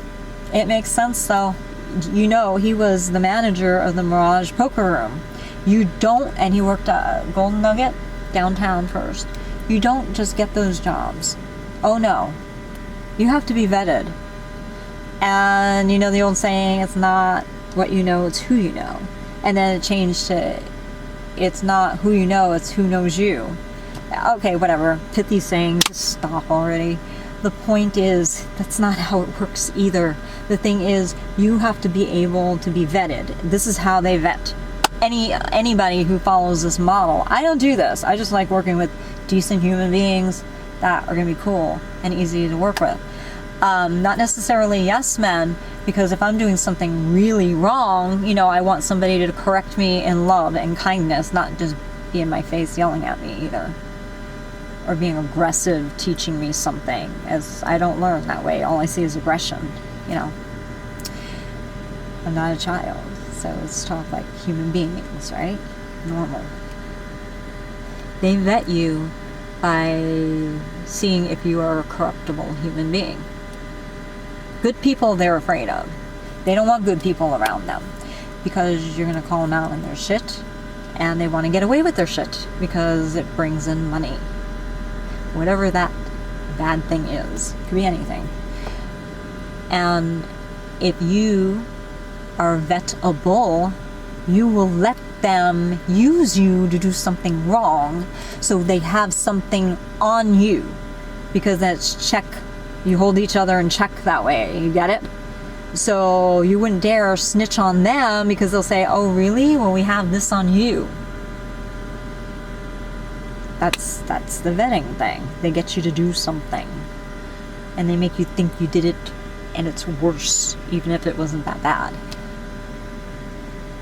it makes sense though. You know, he was the manager of the Mirage Poker Room. You don't, and he worked at Golden Nugget downtown first. You don't just get those jobs. Oh no. You have to be vetted. And you know the old saying, it's not what you know, it's who you know. And then it changed to, it's not who you know, it's who knows you. Okay, whatever. Pithy saying, just stop already. The point is, that's not how it works either. The thing is, you have to be able to be vetted. This is how they vet anybody who follows this model. I don't do this. I just like working with decent human beings that are going to be cool and easy to work with. Not necessarily yes men, because if I'm doing something really wrong, you know, I want somebody to correct me in love and kindness, not just be in my face yelling at me either. Or being aggressive, teaching me something, as I don't learn that way. All I see is aggression, you know. I'm not a child, so let's talk like human beings, right? Normal. They vet you by seeing if you are a corruptible human being. Good people they're afraid of. They don't want good people around them because you're going to call them out on their shit, and they want to get away with their shit because it brings in money. Whatever that bad thing is. It could be anything. And if you are vetable, you will let them use you to do something wrong so they have something on you, because that's check. You hold each other in check that way. You get it? So you wouldn't dare snitch on them because they'll say, oh really? Well, we have this on you. That's the vetting thing. They get you to do something. And they make you think you did it, and it's worse, even if it wasn't that bad.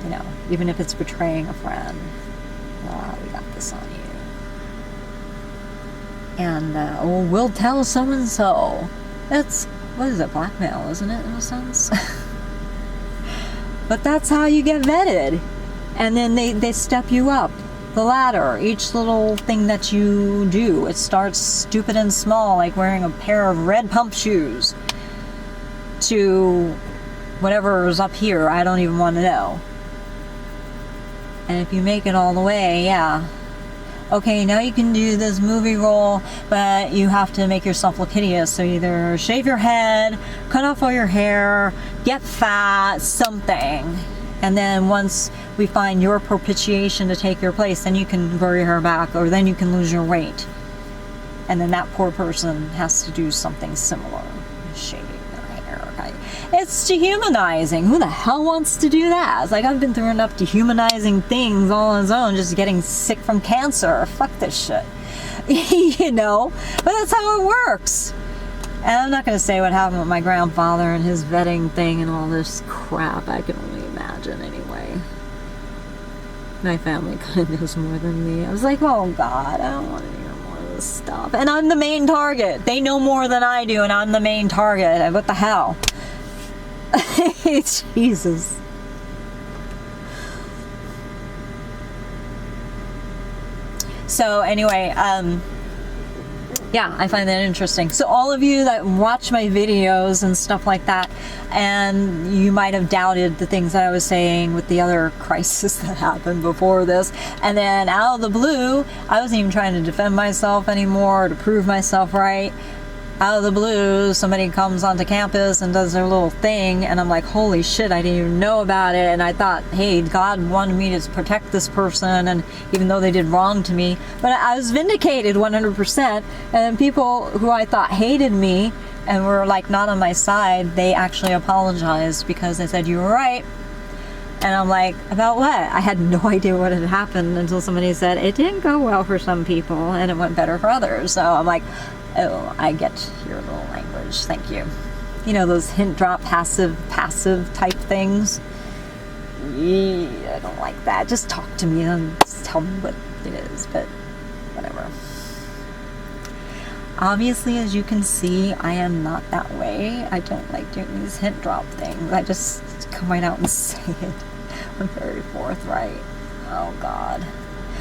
You know, even if it's betraying a friend. Oh, we got this on you. And, oh, we'll tell so-and-so. That's, what is it, blackmail, isn't it, in a sense? But that's how you get vetted. And then they step you up the ladder. Each little thing that you do, it starts stupid and small, like wearing a pair of red pump shoes, to whatever's up here. I don't even want to know. And if you make it all the way, yeah, okay, now you can do this movie role, but you have to make yourself look hideous. So either shave your head, cut off all your hair, get fat, something. And then once we find your propitiation to take your place, then you can grow your hair back, or then you can lose your weight. And then that poor person has to do something similar. Shaving their hair. Okay. It's dehumanizing. Who the hell wants to do that? It's like, I've been through enough dehumanizing things all on its own, just getting sick from cancer. Fuck this shit. You know? But that's how it works. And I'm not going to say what happened with my grandfather and his vetting thing and all this crap. I can only imagine anyway. My family kind of knows more than me. I was like, oh God, I don't want to hear more of this stuff. And I'm the main target. They know more than I do, and I'm the main target. What the hell? Jesus. So anyway, yeah, I find that interesting. So all of you that watch my videos and stuff like that, and you might have doubted the things that I was saying with the other crisis that happened before this, and then out of the blue, I wasn't even trying to defend myself anymore, to prove myself right. Out of the blue, somebody comes onto campus and does their little thing, and I'm like, holy shit, I didn't even know about it. And I thought, hey, God wanted me to protect this person, and even though they did wrong to me, but I was vindicated 100%. And then people who I thought hated me and were like not on my side, they actually apologized because they said, you were right. And I'm like, about what? I had no idea what had happened until somebody said it didn't go well for some people and it went better for others. So I'm like, oh, I get your little language. Thank you. You know, those hint drop passive type things. I don't like that. Just talk to me and just tell me what it is, but whatever. Obviously, as you can see, I am not that way. I don't like doing these hint drop things. I just come right out and say it. I'm very forthright. Oh, God.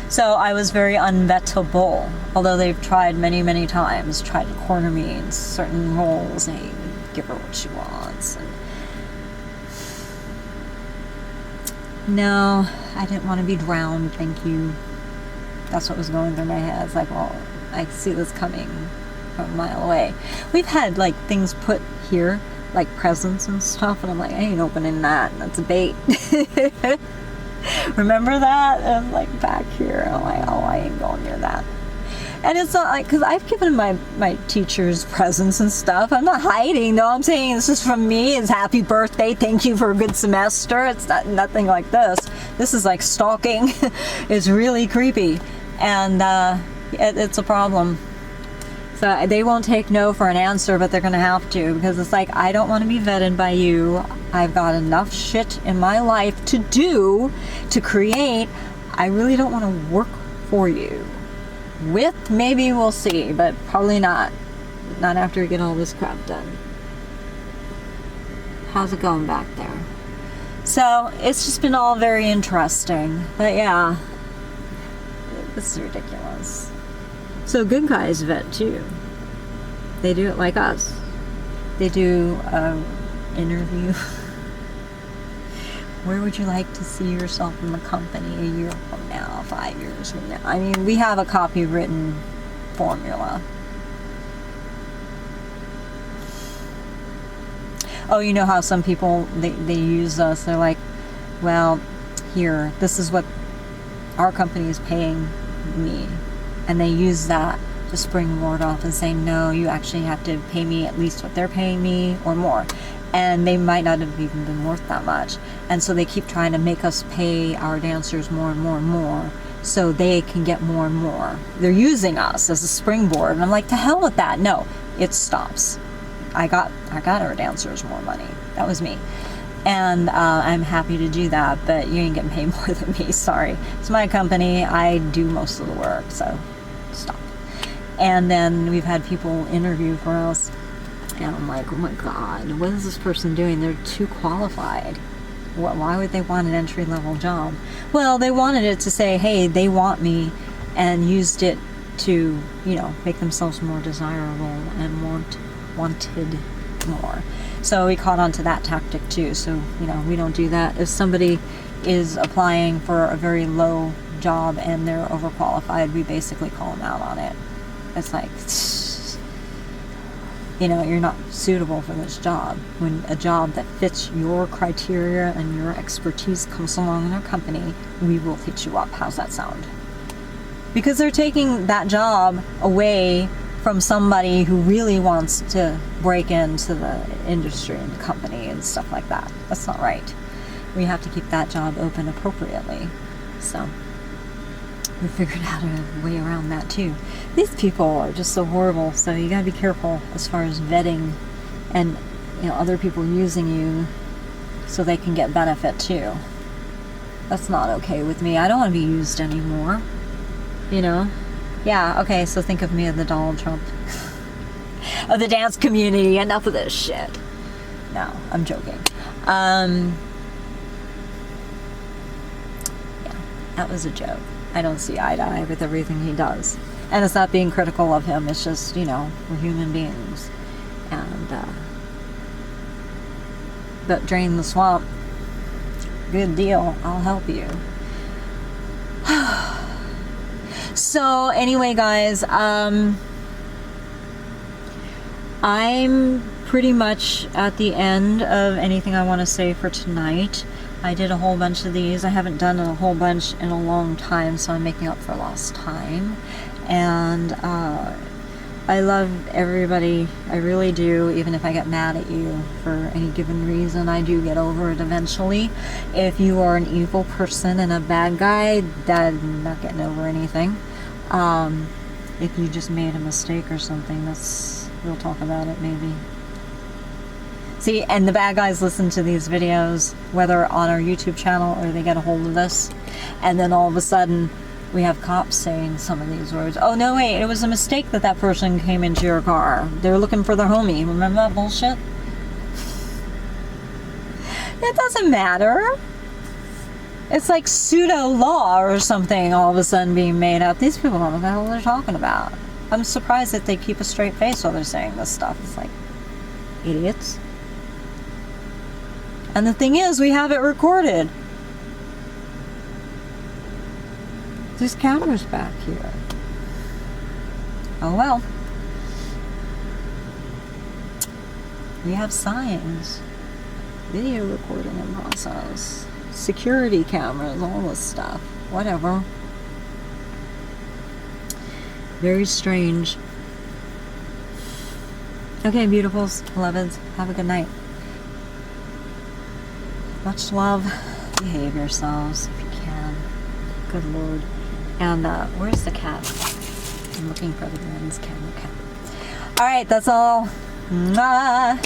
So I was very unvettable, although they've tried many, many times, tried to corner me in certain roles. They give her what she wants. And no, I didn't want to be drowned, thank you. That's what was going through my head. It's like, well, I see this coming from a mile away. We've had like things put here, like presents and stuff, and I'm like, I ain't opening that. That's a bait. Remember that? And like back here, I'm like, oh, I ain't going near that. And it's not like, because I've given my teachers presents and stuff. I'm not hiding, though. I'm saying this is from me. It's happy birthday. Thank you for a good semester. It's nothing like this. This is like stalking. It's really creepy. And it's a problem. So they won't take no for an answer, but they're going to have to. Because it's like, I don't want to be vetted by you. I've got enough shit in my life to do, to create. I really don't want to work for you. With, maybe we'll see, but probably not. Not after we get all this crap done. How's it going back there? So, it's just been all very interesting. But yeah, this is ridiculous. So good guys vet too. They do it like us. They do interview. Where would you like to see yourself in the company a year from now, 5 years from now? I mean, we have a copywritten formula. Oh, you know how some people, they use us. They're like, well, here, this is what our company is paying me. And they use that to springboard off and say, no, you actually have to pay me at least what they're paying me or more. And they might not have even been worth that much. And so they keep trying to make us pay our dancers more and more and more so they can get more and more. They're using us as a springboard. And I'm like, to hell with that. No, it stops. I got our dancers more money. That was me. And I'm happy to do that, but you ain't getting paid more than me. Sorry. It's my company. I do most of the work, so stop. And then we've had people interview for us. And I'm like, oh my God, what is this person doing? They're too qualified. Why would they want an entry-level job? Well, they wanted it to say, hey, they want me, and used it to, you know, make themselves more desirable and wanted more. So we caught on to that tactic too. So, you know, we don't do that. If somebody is applying for a very low job and they're overqualified, we basically call them out on it. It's like, you know, you're not suitable for this job. When a job that fits your criteria and your expertise comes along in our company, we will hit you up. How's that sound? Because they're taking that job away from somebody who really wants to break into the industry and the company and stuff like that. That's not right. We have to keep that job open appropriately. So we figured out a way around that too. These people are just so horrible, so you gotta be careful as far as vetting and, you know, other people using you so they can get benefit too. That's not okay with me. I don't want to be used anymore. You know? Yeah, okay, so think of me as the Donald Trump of the dance community. Enough of this shit. No, I'm joking. Yeah, that was a joke. I don't see eye to eye with everything he does. And it's not being critical of him. It's just, you know, we're human beings. And, but drain the swamp. Good deal. I'll help you. So, anyway, guys, I'm pretty much at the end of anything I want to say for tonight. I did a whole bunch of these. I haven't done a whole bunch in a long time, so I'm making up for lost time. And I love everybody. I really do, even if I get mad at you for any given reason. I do get over it eventually. If you are an evil person and a bad guy, I'm not getting over anything. If you just made a mistake or something, we'll talk about it maybe. See, and the bad guys listen to these videos, whether on our YouTube channel or they get a hold of this, and then all of a sudden we have cops saying some of these words. Oh, no, wait, it was a mistake that person came into your car. They're looking for their homie. Remember that bullshit? It doesn't matter. It's like pseudo law or something all of a sudden being made up. These people don't know what the hell they're talking about. I'm surprised that they keep a straight face while they're saying this stuff. It's like, idiots. And the thing is, we have it recorded. There's cameras back here. Oh well. We have signs. Video recording in process. Security cameras, all this stuff. Whatever. Very strange. Okay, beautifuls, beloveds, have a good night. Much love. Behave yourselves if you can. Good Lord. And where's the cat? I'm looking for the lens camera cat. Alright, that's all. Mwah.